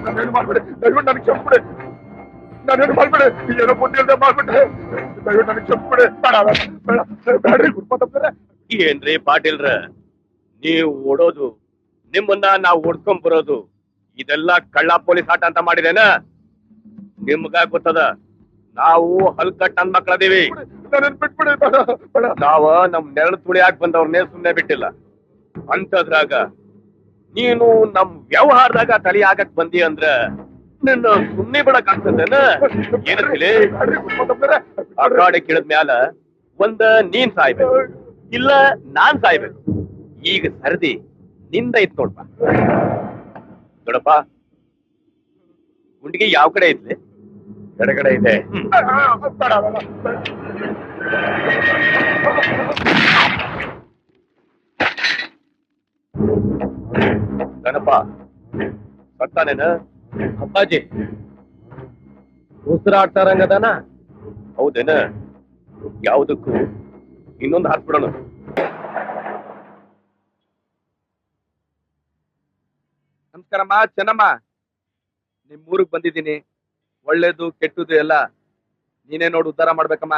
నన్ను ಮಾಡ್ಬಿಡಿ ದಯವಿಟ್ಟು ನನಗೆ ಕ್ಷಮಿಸ್ಬಿಡಿ ನನ್ನೇನು ಮಾಡ್ಬಿಡಿ ಏನೋ ಬುದ್ಧಿ ಇಲ್ಲದೆ ಮಾಡ್ಬಿಟ್ಟೆ ದಯವಿಟ್ಟು ನನಗೆ ಕ್ಷಮಿಸ್ಬಿಡಿ ಬೇಡ್ರಿ ಗುರುಪಾದಪ್ಪರೇ ಏನ್ರಿ ಪಾಟೀಲ್ರ ನೀವು ಓಡೋದು ನಿಮ್ಮನ್ನ ನಾವು ಓಡ್ಕೊಂಡ್ ಬರೋದು ಇದೆಲ್ಲ ಕಳ್ಳ ಪೊಲೀಸ್ ಆಟ ಅಂತ ಮಾಡಿದೇನ ನಿಮ್ಗ ಗೊತ್ತದ ನಾವು ಹಲ್ಕಟ್ ನನ್ ಮಕ್ಕಳದೀವಿ ಬಿಟ್ಬಿಡಿ ನಾವ ನಮ್ ನೆರಳು ತುಳಿಯಾಕ್ ಬಂದವ್ರನ್ನೇ ಸುಮ್ನೆ ಬಿಟ್ಟಿಲ್ಲ ಅಂತದ್ರಾಗ ನೀನು ನಮ್ ವ್ಯವಹಾರದಾಗ ತಲೆ ಆಗಕ್ ಬಂದಿ ಅಂದ್ರ ನಿನ್ನ ಸುಮ್ನೆ ಬಿಡಕ್ ಆಗ್ತದೇನ ಏನಂತೇಳಿ ಅಕಾಡೆ ಕೇಳಿದ ಮ್ಯಾಲ ಒಂದ ನೀನ್ ಸಾಯ್ಬೇಕು ಇಲ್ಲ ನಾನ್ ಸಾಯ್ಬೇಕು ಈಗ ಸರದಿ ನಿಂದ ಇತ್ ನೋಡ್ಪ ನೋಡಪ್ಪ ಗುಂಡಿಗೆ ಯಾವ ಕಡೆ ಐತ್ಲಿ ಎಡಗಡೆ ಇದೆ ಗಣಪ ಸತ್ತಾನೇನ ಅಪ್ಪಾಜಿ ಉಸಿರಾಡ್ತಾರಂಗದಾನ ಹೌದೇನ ಯಾವುದಕ್ಕೂ ಇನ್ನೊಂದು ಹಾಕ್ಬಿಡೋಣ ನಮಸ್ಕಾರಮ್ಮ ಚೆನ್ನಮ್ಮ ನಿಮ್ಮೂರಿಗೆ ಬಂದಿದ್ದೀನಿ ಒಳ್ಳೇದು ಕೆಟ್ಟದು ಎಲ್ಲ ನೀನೇ ನೋಡಿ ಉದ್ಧಾರ ಮಾಡ್ಬೇಕಮ್ಮ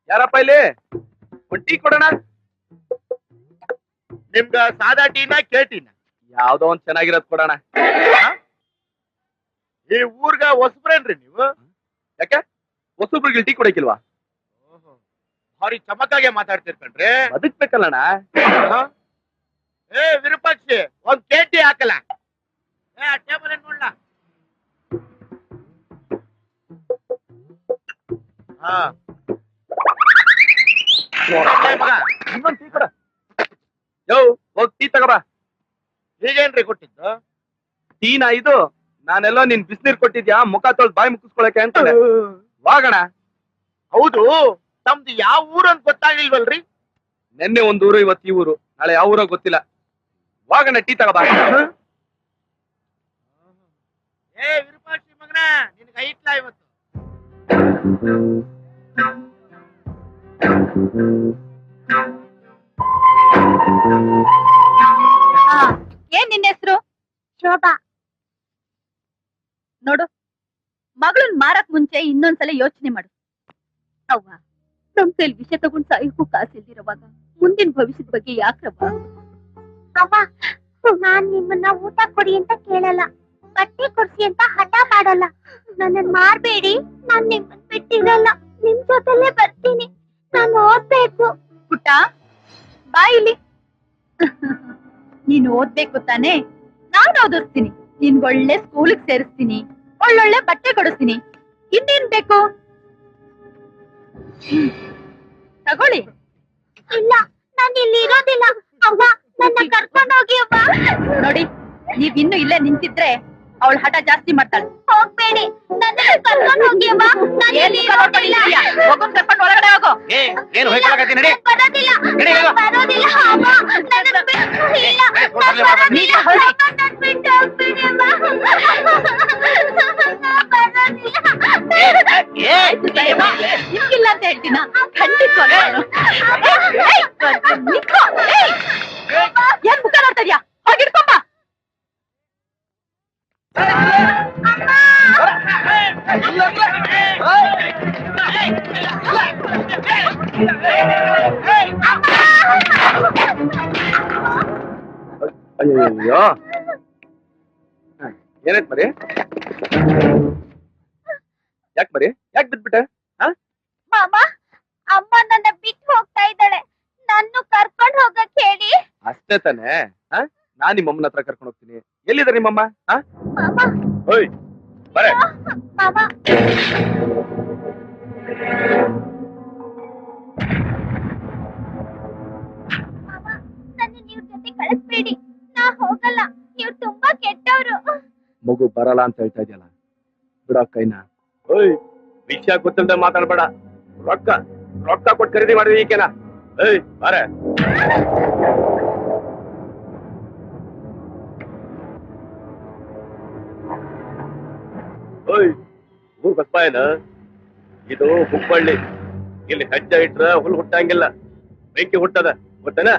ಯಾರಪ್ಪ ಇಲ್ಲಿ ಒಂದ್ ಟೀ ಕೊಡೋಣ ನಿಮ್ಗ ಸಾದಾ ಟೀನ ಕೇಳ್ತೀನ ಯಾವ್ದೋ ಒಂದ್ ಚೆನ್ನಾಗಿರೋದ್ ಕೊಡೋಣ ಈ ಊರ್ಗ ಹೊಸಬ್ರೇನ್ರಿ ನೀವು ಯಾಕೆ ಹೊಸಬ್ರಿಗೆ ಟೀ ಕೊಡಕಿಲ್ವಾ ಭಾರಿ ಚಮಕಾಗೆ ಮಾತಾಡ್ತಿರ್ಕಂಡ್ರಿ ಬದುಕ್ಬೇಕಲ್ಲಣ್ಣ ಏ ವಿರೂಪಾಕ್ಷಿ ಒಂದ್ ಕೇಟಿ ಹಾಕಲ್ಲ ಟೇಬಲ್ ಏನ್ ನೋಡ್ಲ ಇನ್ನೊಂದ್ ಟೀ ಕೊಡ ಯೋ ಹೋಗ್ ಟೀ ತಗೋಬ ಹೀಗೇನ್ರಿ ಕೊಟ್ಟಿದ್ದು ಟೀನಾ ಇದು ನಾನೆಲ್ಲೋ ನಿನ್ ಬಿಸಿನೀರ್ ಕೊಟ್ಟಿದ್ಯಾ ಮುಖ ತೊಳ್ದು ಬಾಯಿ ಮುಕ್ಕಿಸ್ಕೊಳಕ್ಕೆ ಅಂತ ವಾಗಣ ಹೌದು ತಮ್ದು ಯಾವ ಊರು ಅಂತ ಗೊತ್ತಾಗ್ಲಿಲ್ವಲ್ರಿ ನೆನ್ನೆ ಒಂದ್ ಊರು ಇವತ್ತು ಈ ಊರು ನಾಳೆ ಯಾವ ಊರೋ ಗೊತ್ತಿಲ್ಲ ವಾಗಣ ಟೀ ತಗೋಬ ಏ ವಿರೂಪಾಕ್ಷಿ ಮಗನ ನಿನ್ಗೆ ಐತ್ಲಾ ಇವತ್ತು ಏನ್ ನಿನ್ನ ಹೆಸರು? ಶೋಭಾ. ನೋಡು, ಮಗಳನ್ ಮಾರಕ್ ಮುಂಚೆ ಇನ್ನೊಂದ್ಸಲ ಯೋಚನೆ ಮಾಡು. ಅವ್ವ, ನಮ್ ಕೈಲಿ ವಿಷ ತಗೊಂಡ್ ಸಾಯಕ್ಕೂ ಕಾಸಿಲ್ದಿರೋವಾಗ ಮುಂದಿನ ಭವಿಷ್ಯದ ಬಗ್ಗೆ ಯಾಕ್ರವ್ವ? ಅವ್ವ, ನಾನ್ ನಿಮ್ಮನ್ನ ಊಟ ಕೊಡಿ ಅಂತ ಕೇಳಲ್ಲ, ಬಟ್ಟೆ ಕೊಡ್ಸಿ ಅಂತ ಹಠ ಮಾಡಲ್ಲ. ನನ್ನನ್ ಮಾರ್ಬೇಡಿ, ನಾನ್ ನಿಮ್ಮನ್ ಬಿಟ್ಟಿರಲ್ಲ, ನಿಮ್ ಜೊತೆಲೆ ಬರ್ತೀನಿ. ನಾನು ಓದ್ಬೇಕು. ಪುಟ್ಟ, ಬಾ ಇಲ್ಲಿ. ನೀನು ಓದ್ಬೇಕು ತಾನೆ? ನಾನು ಓದಿಸ್ತೀನಿ. ನಿನ್ಗೊಳ್ಳೆ ಸ್ಕೂಲಿಗೆ ಸೇರಿಸ್ತೀನಿ, ಒಳ್ಳೊಳ್ಳೆ ಬಟ್ಟೆ ಕೊಡಿಸ್ತೀನಿ. ಇನ್ನೇನ್ ಬೇಕು? ತಗೊಳ್ಳಿ. ಇಲ್ಲ, ನಾನು ಇಲ್ಲಿ ಇರೋದಿಲ್ಲ. ಅವ್ವ, ನನ್ನ ಕರ್ಕೊಂಡು ಹೋಗಿ ಅವ್ವ. ನೋಡಿ, ನೀವ್ ಇನ್ನು ಇಲ್ಲೇ ನಿಂತಿದ್ರೆ ಅವಳು ಹಠ ಜಾಸ್ತಿ ಮಾಡ್ತಾಳೆ. ಹೋಗ್ಬೇಡಿ, ನನ್ನ ಕರ್ಕೊಂಡು ಹೋಗಿ ಅವ್ವ. ನಾನು ಇಲ್ಲಿ ಇರೋದಿಲ್ಲ. ಹೋಗೋ ಕರ್ಕೊಂಡು ಒಳಗಡೆ ಹೋಗೋ. ಏನು ಹೋಗ್ಕೊಳಕತ್ತೀನಿ ನಡಿ. ಬರೋದಿಲ್ಲ, ಬರೋದಿಲ್ಲ ಅವ್ವ. ನನ್ನ ಬಿಟ್ಟು ಇಲ್ಲ, ನಾನು ಬರೋದಿಲ್ಲ. ನನ್ನ ಬಿಟ್ಟು ಹೋಗ್ಬೇಡಿ ಅವ್ವ. ನಿಮ್ಗಿಲ್ಲ ಅಂತ ಹೇಳ್ತೀನ? ಖಂಡಿತ ಏನ್ ಮುಖ ನೋಡ್ತಾ ಇದ್ಯಾ? ಹೋಗಿಡ್ಕೊಂಬ. ಅಯ್ಯೋ ಏನಾಯ್ತು ಮರಿ? ಯಾಕೆ ಬರೀ ಯಾಕೆ ಬಿದ್ಬಿಟ್ಟೆ? ಮಾಮ, ಅಮ್ಮ ನನ್ನ ಬಿಟ್ಟು ಹೋಗ್ತಾ ಇದ್ದಾಳೆ. ನನ್ನ ಕರ್ಕೊಂಡು ಹೋಗಕ್ ಹೇಳಿ. ಅಷ್ಟೇ ತಾನೆ? ನಾನ್ ನಿಮ್ಮಮ್ಮನ ಹತ್ರ ಕರ್ಕೊಂಡು ಹೋಗ್ತೀನಿ. ಎಲ್ಲಿದ್ದಾರೆ ನಿಮ್ಮಮ್ಮ? ಮಾಮ, ಓಯ್ ಬರೇ ಮಾಮ, ಮಾಮ, ನನ್ನ ಇವ್ರ ಜೊತೆ ಕಳಿಸ್ಬೇಡಿ. ನಾ ಹೋಗಲ್ಲ. ಇವ್ರು ತುಂಬಾ ಕೆಟ್ಟವ್ರು. ಮಗು ಬರಲ್ಲ ಅಂತ ಹೇಳ್ತಾ ಇದೆಯಲ್ಲ, ಬಿಡೋ ಕೈನ. ಓಯ್ ವಿಷಯ ಗೊತ್ತಿಲ್ಲದೆ ಮಾತಾಡ್ಬೇಡ. ರೊಕ್ಕ ರೊಕ್ಕ ಕೊಟ್ಟು ಖರೀದಿ ಮಾಡಿದ್ವಿ ಈಕೆನಾ? ಏಯ್ ಬಾರೆ. ಓಯ್ ಊರ್ ಬಸ್ಪ ಏನ? ಇದು ಹುಬ್ಬಳ್ಳಿ. ಇಲ್ಲಿ ಹೆಜ್ಜೆ ಇಟ್ರ ಹುಲ್ ಹುಟ್ಟಂಗಿಲ್ಲ, ಬೆಂಕಿ ಹುಟ್ಟದ, ಗೊತ್ತೇನ?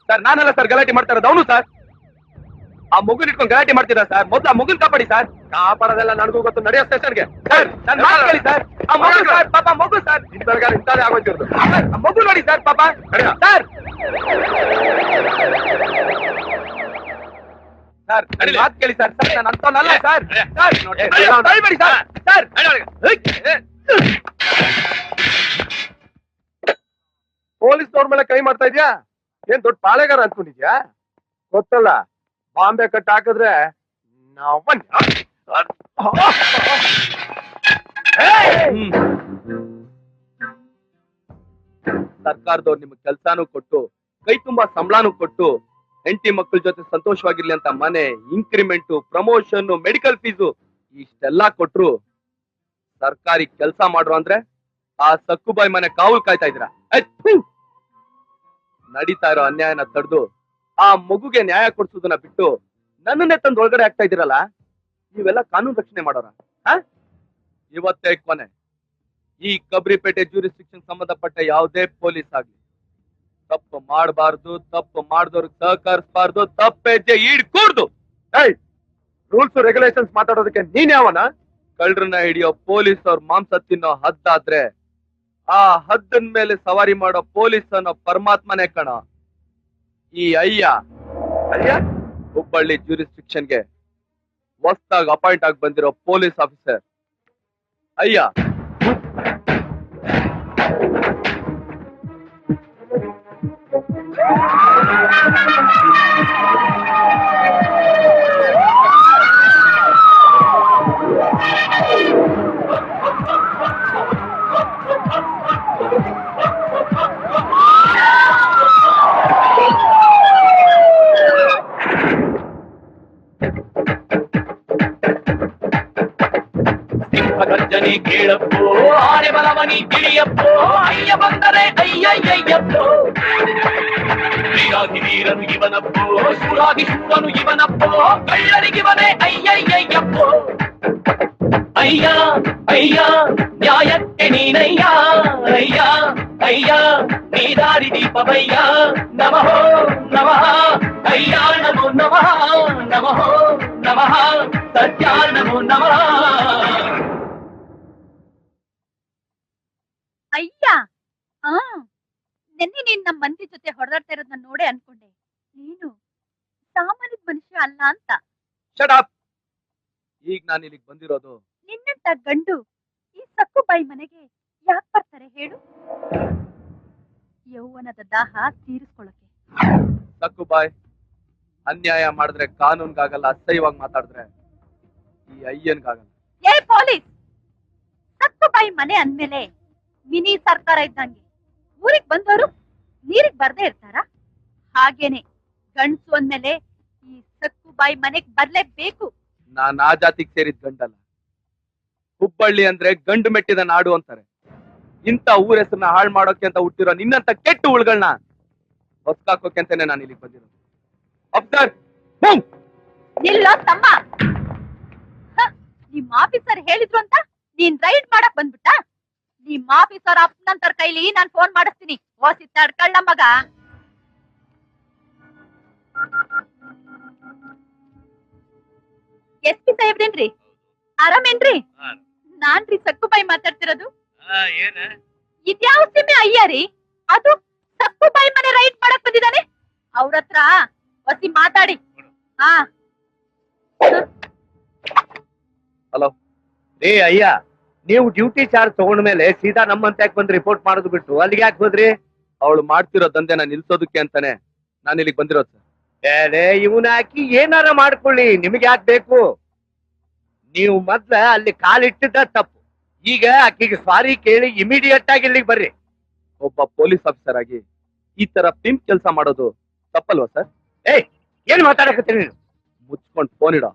ಸರ್ ನಾನಲ್ಲ ಸರ್ ಗಲಾಟೆ ಮಾಡ್ತಾ ಇರೋದು, ಅವನು ಸರ್. ಆ ಮಗುನ್ ಇಟ್ಕೊಂಡು ಗಲಾಟೆ ಮಾಡ್ತೀರಾ ಸರ್? ಮೊದ್ಲು ಆ ಮಗುನ್ ಕಾಪಾಡಿ ಸರ್. ಕಾಪಾಡೋದೆಲ್ಲ ನನಗೂ ಗೊತ್ತು, ನಡೆಯೋ ಸ್ಟೇಷನ್ಗೆ. ಸರ್ ನನ್ನ ಮಾತು ಕೇಳಿ ಸರ್. ಆ ಮಗು ಸರ್, ಪಾಪ ಮಗು ಸರ್. ಇಂಥದೇ ಆಗೋಯ್ತಿರೋದು. ಆ ಮಗು ನೋಡಿ ಸರ್, ಪಾಪ ಸರ್. ಸರ್ ನನ್ನ ಮಾತು ಕೇಳಿ ಸರ್. ಸರ್ ನಾನು ಅಂತವನಲ್ಲ ಸರ್. ಸರ್ ದಯಬೇಡಿ ಸರ್. ಸರ್ ಪೊಲೀಸ್ನವ್ರ ಮೇಲೆ ಕೈ ಮಾಡ್ತಾ ಇದ್ಯಾ? ಏನ್ ದೊಡ್ಡ ಪಾಳೆಗಾರ ಅನ್ಕೊಂಡಿದ್ಯಾ? ಗೊತ್ತಲ್ಲ, ಬಾಂಬೆ ಕಟ್ ಹಾಕಿದ್ರೆ ಸರ್ಕಾರದವ್ರು ನಿಮ್ಗೆ ಕೆಲ್ಸಾನು ಕೊಟ್ಟು, ಕೈ ತುಂಬಾ ಸಂಬಳಾನು ಕೊಟ್ಟು, ಹೆಂಡತಿ ಮಕ್ಕಳ ಜೊತೆ ಸಂತೋಷವಾಗಿರ್ಲಿ ಅಂತ ಮನೆ, ಇನ್ಕ್ರಿಮೆಂಟ್, ಪ್ರಮೋಷನ್, ಮೆಡಿಕಲ್ ಫೀಸು ಇಷ್ಟೆಲ್ಲಾ ಕೊಟ್ರು ಸರ್ಕಾರಿ ಕೆಲ್ಸ ಮಾಡ್ರು ಅಂದ್ರೆ ಆ ಸಕ್ಕುಬಾಯಿ ಮನೆ ಕಾವಲ್ ಕಾಯ್ತಾ ಇದ್ರ. ನಡೀತಾ ಇರೋ ಅನ್ಯಾಯನ ತಡೆದು ಆ ಮಗುಗೆ ನ್ಯಾಯ ಕೊಡ್ಸೋದನ್ನ ಬಿಟ್ಟು ನನ್ನನ್ನೇ ತಂದು ಒಳಗಡೆ ಆಗ್ತಾ ಇದ್ದೀರಲ್ಲ, ನೀವೆಲ್ಲ ಕಾನೂನು ರಕ್ಷಣೆ ಮಾಡೋರ? ಇವತ್ತೇ ಕೊನೆ. ಈ ಕಬ್ರಿಪೇಟೆ ಜ್ಯೂರಿಸ್ಡಿಕ್ಷನ್ ಸಂಬಂಧಪಟ್ಟ ಯಾವುದೇ ಪೊಲೀಸ್ ಆಗ್ಲಿ ತಪ್ಪು ಮಾಡಬಾರ್ದು, ತಪ್ಪು ಮಾಡಿದವ್ರಿಗೆ ಸಹಕರಿಸಬಾರ್ದು, ತಪ್ಪೆಜ್ಜೆ ಈಡ್ಕೂಡ್ದು. ರೂಲ್ಸ್ ರೆಗ್ಯುಲೇಷನ್ಸ್ ಮಾತಾಡೋದಕ್ಕೆ ನೀನ್ ಯಾವನ? ಕಳ್ಳರನ್ನ ಹಿಡಿಯೋ ಪೊಲೀಸ್ ಅವ್ರ ಮಾಂಸ ತಿನ್ನೋ ಹದ್ದಾದ್ರೆ ಆ ಹದ್ದನ್ ಮೇಲೆ ಸವಾರಿ ಮಾಡೋ ಪೊಲೀಸ್ ಅನ್ನೋ ಪರಮಾತ್ಮನೇ ಕಣ ಈ ಅಯ್ಯ. ಹುಬ್ಬಳ್ಳಿ ಜ್ಯೂರಿಸ್ಡಿಕ್ಷನ್ಗೆ ಹೊಸ್ದಾಗಿ ಅಪಾಯಿಂಟ್ ಆಗಿ ಬಂದಿರೋ ಪೊಲೀಸ್ ಆಫೀಸರ್ ಅಯ್ಯ. ಕೇಳಪ್ಪೋ ಆನೆ ಬಲವನಿ ತಿಳಿಯಪ್ಪೋ ಅಯ್ಯ ಬಂದರೆ ಅಯ್ಯಯ್ಯಯ್ಯಪ್ಪೋ ವೀರಾಗಿ ವೀರನು ಇವನಪ್ಪೋ ಶೂರಾಗಿ ಶೂರನು ಇವನಪ್ಪೋ ಕಳ್ಳರಿಗಿವನೇ ಅಯ್ಯಯ್ಯಯ್ಯಪ್ಪೋ ಅಯ್ಯ ಅಯ್ಯ ನ್ಯಾಯಕ್ಕೆ ನೀನಯ್ಯ ಅಯ್ಯ ಅಯ್ಯ ನೀ ದಾರಿ ದೀಪವಯ್ಯ ನಮಃ ನಮಃ ಅಯ್ಯ ನಮೋ ನಮಃ ನಮಃ ನಮಃ ಸತ್ಯ ನಮೋ ನಮಃ ಅಯ್ಯ ಆ ನಿನ್ನೆ ನೀನ್ ನಮ್ಮ ಮಂದಿ ಜೊತೆ ಹೊಡೆದಾಡ್ತಾ ಇರೋದನ್ನ ನೋಡೇ ಅನ್ಕೊಂಡೆ ನೀನು ಸಾಮಾನ್ಯದ ಮನುಷ್ಯ ಅಲ್ಲ ಅಂತ. Shut up. ಈಗ ನಾನು ಇಲ್ಲಿಗೆ ಬಂದಿರೋದು ನಿನ್ನಂತ ಗಂಡು ಈ ಸಕ್ಕುಬಾಯಿ ಮನೆಗೆ ಯಾಕೆ ಬರ್ತಾರೆ ಹೇಳು? ಯೌವನದ ದಾಹ ತೀರಿಸ್ಕೊಳ್ಳಕ್ಕೆ. ಸಕ್ಕುಬಾಯ್, ಅನ್ಯಾಯ ಮಾಡಿದ್ರೆ ಕಾನೂನ್ಗಾಗಲ್ಲ, ಅಸಹ್ಯವಾಗಿ ಮಾತಾಡಿದ್ರೆ ಈ ಅಯ್ಯನ್ಗಾಗಲ್ಲ. ಏ ಪೊಲೀಸ್, ಸಕ್ಕುಬಾಯಿ ಮನೆ ಅಂದ್ಮೇಲೆ ಮಿನಿ ಸರ್ಕಾರ ಇದ್ದಂಗೆ ಊರಿಗ್ ಬಂದವರು ನೀರಿಗ್ ಬರ್ದೇ ಇರ್ತಾರ? ಹಾಗೇನೆ ಗಂಡ್ಸು ಅಂದ್ಮೇಲೆ ಈ ಸಕ್ಕುಬಾಯಿ ಮನೆಗ್ ಬರ್ಲೇಬೇಕು. ನಾನ್ ಆ ಜಾತಿಗೆ ಸೇರಿದ ಗಂಡಲ್ಲ. ಹುಬ್ಬಳ್ಳಿ ಅಂದ್ರೆ ಗಂಡು ಮೆಟ್ಟಿದ ನಾಡು ಅಂತಾರೆ. ಇಂಥ ಊರ ಹೆಸರನ್ನ ಹಾಳು ಮಾಡೋಕೆ ಅಂತ ಹುಟ್ಟಿರೋ ನಿನ್ನಂತ ಕೆಟ್ಟ ಹುಳುಗಳನ್ನ ಹೊಸ್ಕಾಕೋಕೆ ಅಂತಾನೆ ನಾನು ಇಲ್ಲಿಗೆ ಬಂದಿರೋದು. ಅಬ್ಸರ್, ನಿಲ್ಲೋ ತಮ್ಮ. ನಿಮ್ ಆಫೀಸರ್ ಹೇಳಿದ್ರು ಅಂತ ನೀನ್ ರೈಡ್ ಮಾಡಕ್ ಬಂದ್ಬಿಟ್ಟ? ನಿಮ್ ಆಫೀಸರ್ ಅಪ್ಪನಂತರ ಕೈಲಿ ನಾನ್ ಫೋನ್ ಮಾಡಿಸ್ತೀನಿ. ಓಸಿ ತಡ್ಕಳ್ಳ ಮಗ. SP ಸಾಹೇಬ್ರೇನ್ರಿ? ಆರಾಮೇನ್ರಿ? ನಾನ್ರಿ ಸಕ್ಕುಬಾಯಿ ಮಾತಾಡ್ತಿರೋದು. ಇದ್ಯಾವ ಸೀಮೆ ಅಯ್ಯ ರೀ? ಅದು ಸಕ್ಕುಬಾಯಿ ಮನೆ ರೈಡ್ ಮಾಡಕ್ ಬಂದಿದ್ದಾನೆ. ಅವ್ರತ್ರ ಹೊಸಿ ಮಾತಾಡಿ. ಹಾ ಹಲೋ. ಏ ಅಯ್ಯ, ನೀವು ಡ್ಯೂಟಿ ಚಾರ್ಜ್ ತಗೊಂಡ್ಮೇಲೆ ಸೀದಾ ನಮ್ಮಂತ ಯಾಕೆ ಬಂದು ರಿಪೋರ್ಟ್ ಮಾಡೋದು ಬಿಟ್ಟು ಅಲ್ಲಿಗೆ ಯಾಕೆ ಹೋದ್ರಿ? ಅವಳು ಮಾಡ್ತಿರೋ ದಂಧೆನ ನಿಲ್ಸೋದಕ್ಕೆ ಅಂತಾನೆ ನಾನು ಇಲ್ಲಿಗೆ ಬಂದಿರೋದು ಸರ್. ಬೇರೆ ಇವನ ಹಾಕಿ ಏನಾರ ಮಾಡ್ಕೊಳ್ಳಿ, ನಿಮಗೆ ಯಾಕೆ ಬೇಕು? ನೀವು ಮೊದ್ಲ ಅಲ್ಲಿ ಕಾಲಿಟ್ಟಿದ್ದ ತಪ್ಪು. ಈಗ ಆಕಿಗೆ ಸಾರಿ ಕೇಳಿ ಇಮಿಡಿಯೇಟ್ ಆಗಿ ಇಲ್ಲಿಗೆ ಬರ್ರಿ. ಒಬ್ಬ ಪೊಲೀಸ್ ಆಫೀಸರ್ ಆಗಿ ಈ ತರ ಪಿಂಪ್ ಕೆಲಸ ಮಾಡೋದು ತಪ್ಪಲ್ವಾ ಸರ್? ಏಯ್, ಏನ್ ಮಾತಾಡಕತ್ತೀನಿ ನೀನು? ಮುಚ್ಕೊಂಡು ಫೋನ್ ಇಡೋ.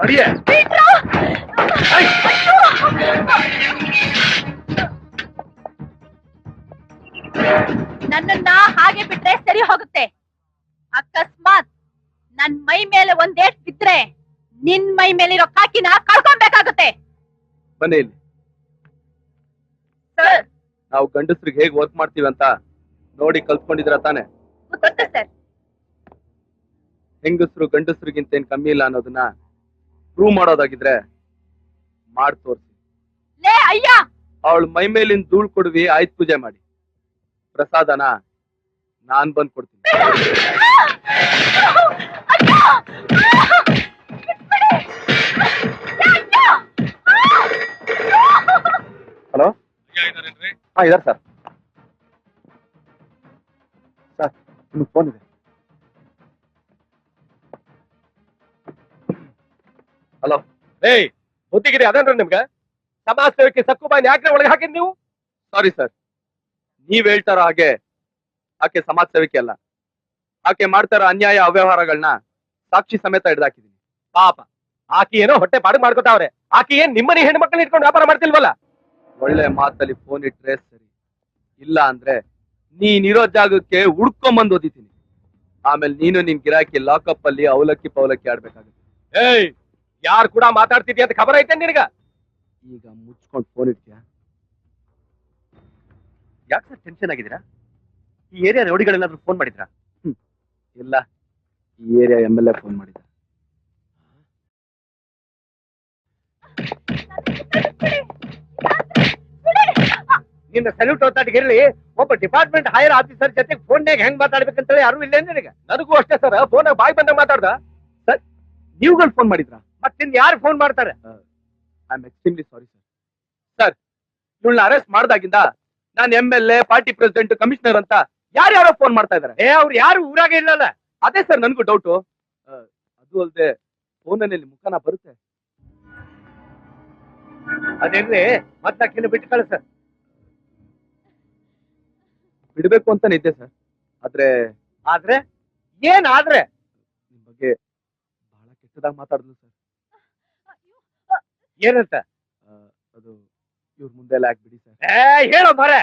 ಅಡಿಯೇ ನನ್ನನ್ನ ಹಾಗೆ ಬಿಟ್ರೆ ಸರಿ ಹೋಗುತ್ತೆ. ಅಕಸ್ಮಾತ್ ನನ್ ಮೈ ಮೇಲೆ ಒಂದೇಟ್ ಬಿದ್ರೆ ನಿನ್ ಮೈ ಮೇಲಿರೋ ಕಾಕಿನ ಕಳ್ಕೊಬೇಕಾಗುತ್ತೆ. ಬನ್ನಿ ಇಲ್ಲಿ. ನಾವು ಗಂಡಸ್ರಿಗೆ ಹೇಗ್ ವರ್ಕ್ ಮಾಡ್ತೀವಿ ಅಂತ ನೋಡಿ ಕಲ್ತ್ಕೊಂಡಿದ್ರ ತಾನೆ? ಗೊತ್ತು ಸರ್. ಹೆಂಗಸ್ರು ಗಂಡಸ್ರಿಗಿಂತ ಏನ್ ಕಮ್ಮಿ ಇಲ್ಲ ಅನ್ನೋದನ್ನ ಪ್ರೂವ್ ಮಾಡೋದಾಗಿದ್ರೆ ಮಾಡ್ ತೋರ್ಸಿ. ಲೇ ಅಯ್ಯ, ಅವಳು ಮೈ ಮೇಲಿನ ಧೂಳ್ ಕೊಡ್ವಿ, ಆಯ್ತು ಪೂಜೆ ಮಾಡಿ. ಪ್ರಸಾದನ ನಾನ್ ಬಂದ್ ಕೊಡ್ತೀನಿ. ಹಲೋ, ಹಾ ಇದಾರೆ ಸರ್. ಸರ್ ನಿಮ್ಗೆ ಫೋನ್ ಇದೆ. ಹಲೋ. ಏಯ್, ಬುದ್ಧಿಗಿರಿ ಅದೇನ್ರಿ ನಿಮ್ಗೆ? ಸಮಾಜ ಸೇವಕಿ ಸಕ್ಕುಬಾಯಿ ಯಾಕೆ ಒಳಗೆ ಹಾಕಿದ್ ನೀವು? ಸಾರಿ ಸರ್, ನೀವ್ ಹೇಳ್ತಾರ ಹಾಗೆ ಆಕೆ ಸಮಾಜ ಸೇವಕಿ ಅಲ್ಲ. ಆಕೆ ಮಾಡ್ತಾರ ಅನ್ಯಾಯ ಅವ್ಯವಹಾರಗಳನ್ನ ಸಾಕ್ಷಿ ಸಮೇತ ಹಿಡ್ದಾಕಿದೀನಿ. ಪಾಪ, ಆಕಿ ಏನೋ ಹೊಟ್ಟೆ ಪಾಡು ಮಾಡ್ಕೊತಾವ್ರೆ. ಆಕಿ ಏನ್ ನಿಮ್ಮನೆ ಹೆಣ್ಣು ಮಕ್ಕಳನ್ನ ಇಟ್ಕೊಂಡು ವ್ಯಾಪಾರ ಮಾಡ್ತಿಲ್ವಲ್ಲ? ಒಳ್ಳೆ ಮಾತಲ್ಲಿ ಫೋನ್ ಇಟ್ರೆ ಸರಿ, ಇಲ್ಲ ಅಂದ್ರೆ ನೀನಿರೋ ಜಾಗಕ್ಕೆ ಹುಡ್ಕೊಂಬಂದು ಓದಿತೀನಿ. ಆಮೇಲೆ ನೀನು ನಿನ್ ಗಿರಾಕಿ ಲಾಕಪ್ ಅಲ್ಲಿ ಅವಲಕ್ಕಿ ಪವಲಕ್ಕಿ ಆಡ್ಬೇಕಾಗುತ್ತೆ. ಏಯ್, ಯಾರು ಕೂಡ ಮಾತಾಡ್ತಿದ್ಯಾ ಅಂತ ಖಬರ್ ಐತೆ ನಿನಗ? ಈಗ ಮುಚ್ಕೊಂಡು ಫೋನ್ ಇಡ್ತೀಯಾ? ಯಾಕೆ ಸರ್ ಟೆನ್ಷನ್ ಆಗಿದ್ದೀರಾ? ಈ ಏರಿಯಾ ರೌಡಿಗಳೇನಾದ್ರೂ ಫೋನ್ ಮಾಡಿದ್ರಾ? ಇಲ್ಲ, ಈ ಏರಿಯಾ MLA ಫೋನ್ ಮಾಡಿದ. ನಿನ್ನ ಸಲ್ಯೂಟ್ ಹೊತ್ತಾಟಿಗಿರ್ಲಿ, ಒಬ್ಬ ಡಿಪಾರ್ಟ್ಮೆಂಟ್ ಹೈಯರ್ ಆಫೀಸರ್ ಜೊತೆ ಫೋನ್ಯಾಗ ಹೆಂಗ್ ಮಾತಾಡ್ಬೇಕಂತೇಳಿ ಯಾರು ಇಲ್ಲ ನಿನಗೆ? ನನಗೂ ಅಷ್ಟೇ ಸರ್, ಫೋನ್ ಬಾಯ್ ಬಂದಾಗ ಮಾತಾಡ್ದ. ಸರ್, ನೀವುಗಳು ಫೋನ್ ಮಾಡಿದ್ರಾ? ಮತ್ತಿನ್ ಯಾರು ಫೋನ್ ಮಾಡ್ತಾರೆ? I am extremely sorry sir. Sir, ಇವಳನ್ನ ಅರೆಸ್ಟ್ ಮಾಡ್ದಾಗಿಂದ ನಾನ್ MLA, ಪಾರ್ಟಿ ಪ್ರೆಸಿಡೆಂಟ್, ಕಮಿಷನರ್ ಅಂತ ಯಾರ್ಯಾರೋ ಫೋನ್ ಮಾಡ್ತಾ ಇದಾರೆ. ಅವ್ರು ಯಾರು ಊರಾಗ ಇಲ್ಲಲ್ಲ. ಅದೇ ಸರ್ ನನ್ಗೂ ಡೌಟು. ಅದು ಅಲ್ಲದೆ ಫೋನಲ್ಲಿ ಮುಖನ ಬರುತ್ತೆ. ಅದೇನ್ರಿ ಮತ್ತಾಕಿನ ಬಿಟ್ಟು ಕಳಿಸ. ಬಿಡ್ಬೇಕು ಅಂತಾನೆ ಇದ್ದೆ ಸರ್. ಆದ್ರೆ ಏನಾದ್ರೆ ನಿಮ್ ಬಗ್ಗೆ ಬಹಳ ಕೆಟ್ಟದಾಗಿ ಮಾತಾಡಿದ್ಲು ಸರ್. ಏನಂತ? ಅದು ಇವ್ರ ಮುಂದೆ ಎಲ್ಲ ಹಾಕ್ಬಿಡಿ ಸರ್. ಹೇಳೋ ಮರೆ.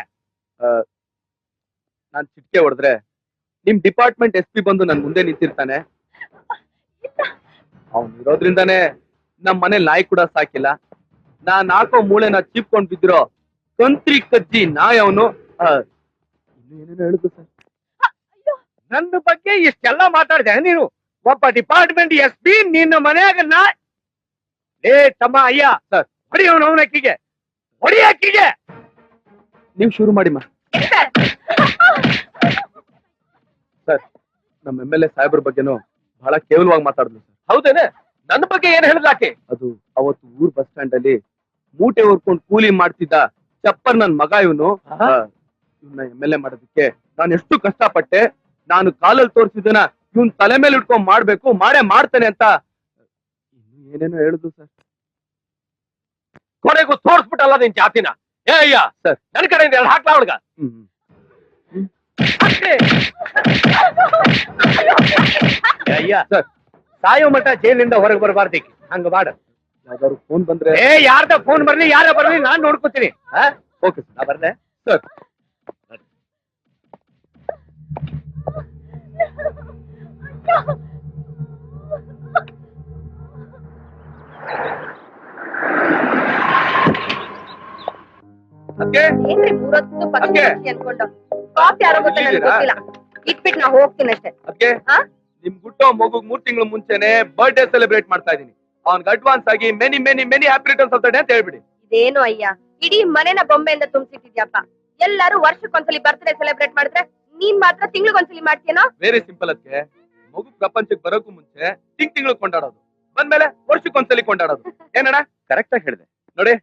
ನಾನ್ ಚಿಟ್ಕೆ ಹೊಡೆದ್ರೆ ನಿಮ್ ಡಿಪಾರ್ಟ್ಮೆಂಟ್ SP ಬಂದು ನನ್ ಮುಂದೆ ನಿಂತಿರ್ತಾನೆ. ಅವ್ನು ಇರೋದ್ರಿಂದಾನೇ ನಮ್ ಮನೆ ನಾಯಿ ಕೂಡ ಸಾಕಿಲ್ಲ. ನಾನ್ ಹಾಕೋ ಮೂಳೆನ ಚೀಪ್ಕೊಂಡ್ ಬಿದ್ದಿರೋ ಕಂತ್ರಿ ಕಜ್ಜಿ ನಾಯಿ ಅವನು. ಇನ್ನು ಏನೇನೋ ಹೇಳಿದ್ರು ಸರ್. ನನ್ನ ಬಗ್ಗೆ ಇಷ್ಟೆಲ್ಲ ಮಾತಾಡ್ದೆ ನೀನು? ಒಬ್ಬ ಡಿಪಾರ್ಟ್ಮೆಂಟ್ SP ನಿನ್ನ ಮನೆಯಾಗ ತಮ್ಮ ಅಯ್ಯ ಸರ್, ಹೊಡಿಯವನು ಅವನಕ್ಕಿಗೆ ಹೊಡಿಯಕ್ಕಿಗೆ. ನೀವ್ ಶುರು ಮಾಡಿ ಮಾ. ಸರ್, ನಮ್ಮ MLA ಸಾಹೇಬ್ರ ಬಗ್ಗೆನೂ ಬಹಳ ಕೇವಲವಾಗಿ ಮಾತಾಡಿದ್ಲು ಸರ್. ಹೌದೇನೆ? ನನ್ನ ಬಗ್ಗೆ ಏನ್ ಹೇಳಿದಾಕೆ? ಅದು ಅವತ್ತು ಊರ್ ಬಸ್ ಸ್ಟ್ಯಾಂಡ್ ಅಲ್ಲಿ ಮೂಟೆ ಹೊರ್ಕೊಂಡು ಕೂಲಿ ಮಾಡ್ತಿದ್ದ ಚಪ್ಪರ್ ನನ್ ಮಗ ಇವನು. ಇವನ್ನ MLA ಮಾಡೋದಕ್ಕೆ ನಾನು ಎಷ್ಟು ಕಷ್ಟಪಟ್ಟೆ. ನಾನು ಕಾಲಲ್ಲಿ ತೋರಿಸಿದನ ಇವನ್ ತಲೆ ಮೇಲೆ ಇಟ್ಕೊಂಡ್ ಮಾಡೇ ಮಾಡ್ತಾನೆ ಅಂತ ಇನ್ನು ಏನೇನೋ ಹೇಳಿದ್ರು ಸರ್. ಕೊನೆಗೂ ತೋರ್ಸ್ಬಿಟ್ಟಲ್ಲ ನಿನ್ ಜಾತಿನ. ಅಯ್ಯ ಸರ್, ನನ್ ಕಡೆಯಿಂದ ಎಲ್ಲ ಹಾಕ್ಲಾ ಹುಡ್ಗ. ಅಯ್ಯ ಸರ್, ಸಾಯೋ ಮಟ್ಟ ಜೈಲಿಂದ ಹೊರಗೆ ಬರಬಾರ್ದಿಕ್ಕೆ ಹಂಗ ಮಾಡ. ಯಾವ್ದಾದ್ರು ಫೋನ್ ಬಂದ್ರೆ ಯಾರ್ದ ಫೋನ್ ಬರ್ಲಿ ಯಾರ ಬರ್ಲಿ ನಾನ್ ನೋಡ್ಕೋತೀನಿ. ಓಕೆ ಸರ್, ನಾ ಬರ್ದೆ ಸರ್. ಏನ್ರಿ ಮೂರೊತ್ತು ಅದ್ಕೆ? ಅನ್ಕೊಂಡು ಕಾಫಿ ಯಾರೋ ಗೊತ್ತ ನನಗೆ ಗೊತ್ತಿಲ್ಲ. ಇಟ್ಬಿಟ್ಟು ನಾ ಹೋಗ್ತೀನಿ ಅಷ್ಟೇ. ಅದಕ್ಕೆ ನಿಮ್ ಗುಟ್ಟೋ ಮಗುಗ್ 3 ತಿಂಗಳು ಮುಂಚೆನೆ ಬರ್ಡೇ ಸೆಲೆಬ್ರೇಟ್ ಮಾಡ್ತಾ ಇದೀನಿ. ಅವ್ನ್ಗೆ ಅಡ್ವಾನ್ಸ್ ಆಗಿ many many many happy returns of the day ಅಂತ ಹೇಳ್ಬಿಡಿ. ಇದೇನು ಅಯ್ಯ, ಇಡೀ ಮನೆನ ಬೊಂಬೆಯಿಂದ ತುಂಬಿಸಿಟ್ಟಿದ್ಯಪ್ಪ. ಎಲ್ಲರೂ ವರ್ಷಕ್ಕೊಂದ್ಸಲಿ ಬರ್ತ್ಡೇ ಸೆಲೆಬ್ರೇಟ್ ಮಾಡಿದ್ರೆ ನೀನ್ ಮಾತ್ರ ತಿಂಗ್ಳಿಗೊಂದ್ಸಲಿ ಮಾಡ್ತೀನೋ? Very simple. ಅದಕ್ಕೆ ಮಗು ಪ್ರಪಂಚಕ್ಕೆ ಬರೋಕ್ಕೂ ಮುಂಚೆ ತಿಂಗಳು ಕೊಂಡಾಡೋದು, ಬಂದ್ಮೇಲೆ ವರ್ಷಕ್ಕೊಂದ್ಸಲಿ ಕೊಂಡಾಡೋದು. ಏನಣ್ಣ? ಕರೆಕ್ಟ್ ಆಗಿ ಹೇಳಿದೆ ನೋಡಿ.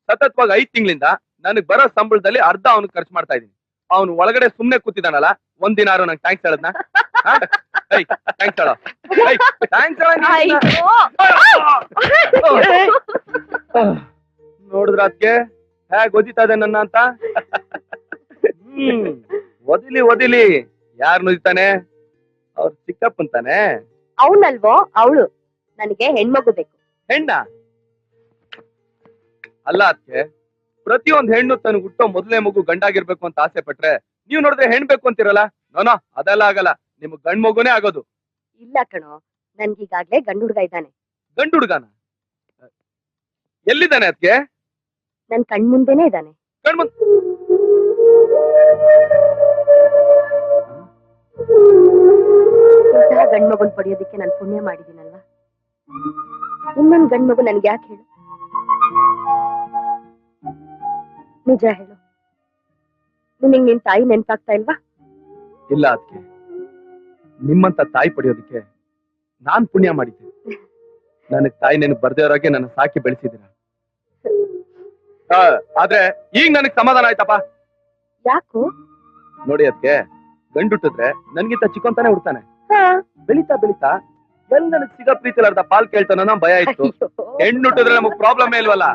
ಸತತವಾಗಿ 5 ತಿಂಗಳಿಂದ ನನಗ್ ಬರೋ ಸಂಬಳದಲ್ಲಿ ಅರ್ಧ ಅವ್ನಿಗೆ ಖರ್ಚು ಮಾಡ್ತಾ ಇದೀನಿ. ಅವ್ನು ಒಳಗಡೆ ಸುಮ್ನೆ ಕೂತಿದ್ದಾನಲ್ಲ, ಒಂದಿನಾರು ನಂಗೆ ಥ್ಯಾಂಕ್ಸ್ ಹೇಳದ್ನ? ಥ್ಯಾಂಕ್ಸ್ ಹೇಳೋ. ಥ್ಯಾಂಕ್ಸ್ ನೋಡಿದ್ರ ಅದಕ್ಕೆ ಹೇಗ್ ಓದಿತಾ ಇದೆ ನನ್ನ ಅಂತ. ಓದಿಲಿ ಯಾರು ನುದಿತಾನೆ? ಅವ್ರ ಚಿಕ್ಕಪ್ಪಂತಾನೆ. ಅವನಲ್ವೋ ಅವಳು. ನನಗೆ ಹೆಣ್ಮಗು ಬೇಕು. ಹೆಣ್ಣ ಅಲ್ಲ ಅದಕ್ಕೆ. ಪ್ರತಿಯೊಂದ್ ಹೆಣ್ಣು ತನಗ್ ಹುಟ್ಟೋ ಮೊದಲನೇ ಮಗು ಗಂಡಾಗಿರ್ಬೇಕು ಅಂತ ಆಸೆ ಪಟ್ರೆ ನೀವ್ ನೋಡಿದ್ರೆ ಹೆಣ್ ಬೇಕು ಅಂತಿರಲ್ಲ. ನೋನೋ, ಅದೆಲ್ಲ ಆಗಲ್ಲ. ನಿಮ್ಗ್ ಗಂಡ್ ಮಗುನೇ ಆಗೋದು. ಇಲ್ಲ ಕಣೋ, ನನ್ಗೀಗಾಗ್ಲೇ ಗಂಡು ಹುಡ್ಗ ಇದ್ದಾನೆ. ಗಂಡು ಹುಡ್ಗಾನ? ಎಲ್ಲಿದ್ದಾನೆ ಅದಕ್ಕೆ? ನನ್ ಕಣ್ಮುಂದೆನೆ ಇದ್ದಾನೆ. ಕಣ್ಮುಂದ್ ಇಂತಹ ಗಂಡ್ ಮಗುನ್ ಪಡೆಯೋದಿಕ್ಕೆ ನಾನು ಪುಣ್ಯ ಮಾಡಿದ್ದೀನಲ್ವಾ? ಇನ್ನೊಂದ್ ಗಂಡ್ ಮಗು ನನ್ಗೆ ಯಾಕೆ ಹೇಳು? ನಿಜ ಹೇಳು, ನಿನಗ್ ನಿನ್ ತಾಯಿ ನೆನ್ಪಾಗ್ತಾ ಇಲ್ವಾ? ಇಲ್ಲ ಅದಕ್ಕೆ. ನಿಮ್ಮಂತ ತಾಯಿ ಪಡೆಯೋದಿಕ್ಕೆ ನಾನ್ ಪುಣ್ಯ ಮಾಡಿದ್ದೆ. ನನಗ್ ತಾಯಿ ನೆನಪು ಬರ್ದೇವ್ರಾಗೆ ನನ್ನ ಸಾಕಿ ಬೆಳೆಸಿದ್ದೀರ. ಆದ್ರೆ ಈಗ ನನಗ್ ಸಮಾಧಾನ ಆಯ್ತಪ್ಪ. ಯಾಕೋ? ನೋಡಿ ಅದಕ್ಕೆ, ಗಂಡು ಹುಟ್ಟಿದ್ರೆ ನನ್ಗಿಂತ ಚಿಕ್ಕೊಂತಾನೆ ಹುಡ್ತಾನೆ. ಬೆಳಿತಾ ಬೆಳಿತಾ ಎಲ್ ನನಗ್ ಸಿಗೋ ಪ್ರೀತಿಲಾರ್ದ ಪಾಲ್ ಕೇಳ್ತಾನ ಭಯ ಇತ್ತು. ಹೆಣ್ಣು ಹುಟ್ಟಿದ್ರೆ ನಮಗ್ ಪ್ರಾಬ್ಲಮ್ ಇಲ್ವಲ್ಲ.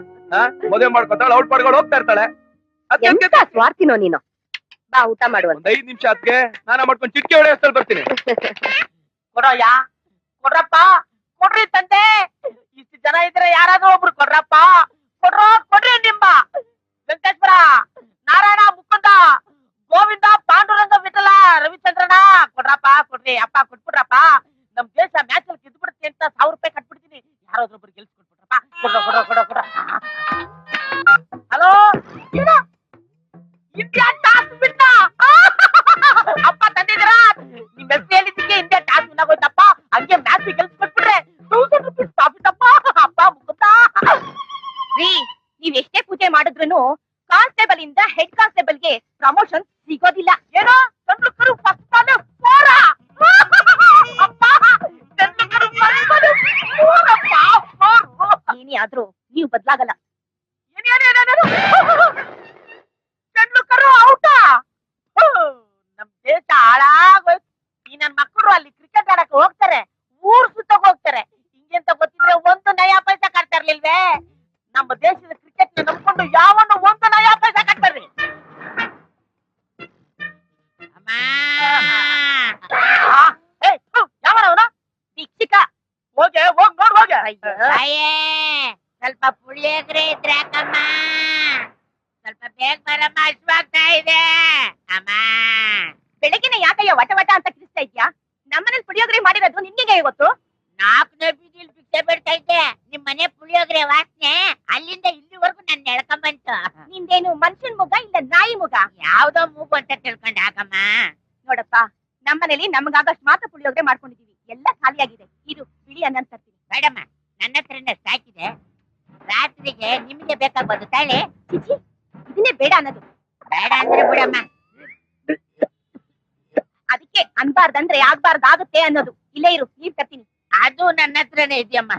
ಮದುವೆ ಮಾಡ್ಕೊತಾಳೆ, ಔಟ್ ಮಾಡ್ಕೊಂಡು ಹೋಗ್ತಾ ಇರ್ತಾಳೆ. ಎಂತ ಸ್ವಾರ್ಥಿನೋ ನೀನು. ಬಾ ಊಟ ಮಾಡುವ. ಒಂದ್ 5 ನಿಮಿಷ ಅದಕ್ಕೆ ಸ್ನಾನ ಮಾಡ್ಕೊಂಡು ಚಿಟ್ಕೆ ಹೊಡೆ ಅಷ್ಟಲ್ಲಿ ಬರ್ತೀನಿ. ಕೊಡೋಯ್ಯ, ಕೊಡ್ರಪ್ಪ, ಕೊಡ್ರಿ ತಂದೆ. ಇಷ್ಟು ಜನ ಇದ್ರೆ ಯಾರಾದ್ರೂ ಒಬ್ರು ಕೊಡ್ರಪ್ಪ. ಕೊಡ್ರಿ ನಿಮ್ಮ ವೆಂಕಟೇಶ್ವರ, ನಾರಾಯಣ, ಮುಕುಂದ, ಗೋವಿಂದ, ಪಾಂಡುರಂಗ, ವಿಠಲ, ರವಿಚಂದ್ರನ ಕೊಡ್ರಪ್ಪ. ಕೊಡ್ರಿ ಅಪ್ಪ, ಕೊಟ್ಬಿಡ್ರಪ್ಪ. ನಮ್ ದೇಶ ಮ್ಯಾಚ್ ಅಲ್ಲಿ ಗೆದ್ಬಿಡುತ್ತೆ ಅಂತ 1000 ರೂಪಾಯಿ ಕಟ್ಬಿಡ್ತೀನಿ. ಯಾರಾದ್ರೊಬ್ರು ಗೆಲ್ಸ್ಕೊಟ್ಬಿಟ್ರಪ್ಪ. ಕೊಡ್ರ. ಹಲೋ, ಇಂಡಿಯಾ ಟಾಸ್ ಬಿಟ್ಟ. ಅಪ್ಪ ತಂದಿದ್ದೀರಾ? ನಿಮ್ ಹೆಸರು ಹೇಳಿದ್ದಕ್ಕೆ ಇಂಡಿಯಾ ಟಾಸ್ ವಿನ್ ಆಗೋಯ್ತಪ್ಪ. ಹಂಗೆ ಮ್ಯಾಚ್ ಗೆಲ್ಸ್ಕೊಟ್ಬಿಟ್ರೆ 1000 ರೂಪಾಯಿ ಪ್ರಾಫಿಟ್ ಅಪ್ಪ. ಅಪ್ಪ ಮುಕುಂದ, ರೀ, ನೀವ್ ಎಷ್ಟೇ ಪೂಜೆ ಮಾಡಿದ್ರು ಕಾನ್ಸ್ಟೇಬಲ್ ಇಂದ ಹೆಡ್ ಕಾನ್ಸ್ಟೇಬಲ್ ಗೆ ಪ್ರಮೋಷನ್ ಸಿಗೋದಿಲ್ಲ. ಏನೋ ತೆಂಡೂಲ್ಕರ್ ಫಸ್ಟ್ ಬಾಲ್ 4. ಅಪ್ಪ, ತೆಂಡೂಲ್ಕರ್ ಫಸ್ಟ್ ಬಾಲ್ 4 ಅಪ್ಪ, 4. ಏನೇ ಆದ್ರೂ ನೀವು ಬದ್ಲಾಗಲ್ಲ. ತೆಂಡೂಲ್ಕರ್ ತಾಯೇ ಸ್ವಲ್ಪ ಪುಳಿಯೋಗರೆ ಇದ್ರೆ ಅಕ್ಕಮ್ಮ ಸ್ವಲ್ಪ ಬೇಗ ಬರಮ್ಮ ಹಶ್ವಾಗ್ತಾ ಇದೆ ಅಮ್ಮ. ಬೆಳಗ್ಗೆನೆ ಯಾಕಯ್ಯ ವಟ ವಟ ಅಂತ ಕಿರಿಸ್ತಾ ಇದ್ಯಾ? ನಮ್ಮನೇಲಿ ಪುಳಿಯೋಗರೆ ಮಾಡಿರೋದು ನಿನ್ಗೆ ಗೊತ್ತು? 4ನೇ ಬೀದಿಲ್ ಭಿಕ್ಷೆ ಬಿಡ್ತಾ ಇದ್ದೆ, ನಿಮ್ ಮನೆ ಪುಳಿಯೋಗರೆ ವಾಸನೆ ಅಲ್ಲಿಂದ ಇಲ್ಲಿವರೆಗೂ ನನ್ನ ಎಳ್ಕೊಂಬಂತು. ನಿಂದೇನು ಮನುಷ್ಯನ್ ಮುಗ ಇಲ್ಲ ನಾಯಿ ಮುಗ? ಯಾವ್ದೋ ಮೂಗು ಅಂತ ತಿಳ್ಕೊಂಡೆ ಆಗಮ್ಮ. ನೋಡಪ್ಪ, ನಮ್ಮನೇಲಿ ನಮಗಾಗಷ್ಟು ಮಾತ್ರ ಪುಳಿಯೋಗರೆ ಮಾಡ್ಕೊಂಡಿದೀವಿ, ಎಲ್ಲ ಖಾಲಿಯಾಗಿದೆ. ಇದು ಬಿಳಿ ಅನ್ನ ತರ್ತೀನಿ. ಬೇಡಮ್ಮ, ನನ್ನ ಹತ್ರನೇ ಸಾಕಿದೆ. ರಾತ್ರಿಗೆ ನಿಮ್ಗೆ ಬೇಕಾಗ್ಬೋದು ತಾಳೆ. ಚಿಚಿ, ಇದನ್ನೇ ಬೇಡ ಅನ್ನೋದು. ಬೇಡ ಅಂದ್ರೆ ಬಿಡಮ್ಮ. ಅದಕ್ಕೆ ಅನ್ಬಾರ್ದಂದ್ರೆ ಆಗ್ಬಾರ್ದಾಗುತ್ತೆ ಅನ್ನೋದು. ಇಲ್ಲೇ ಇರು, ನೀರ್ ತರ್ತೀನಿ. ಅದು ನನ್ನ ಹತ್ರನೇ ಇದೆಯಮ್ಮ.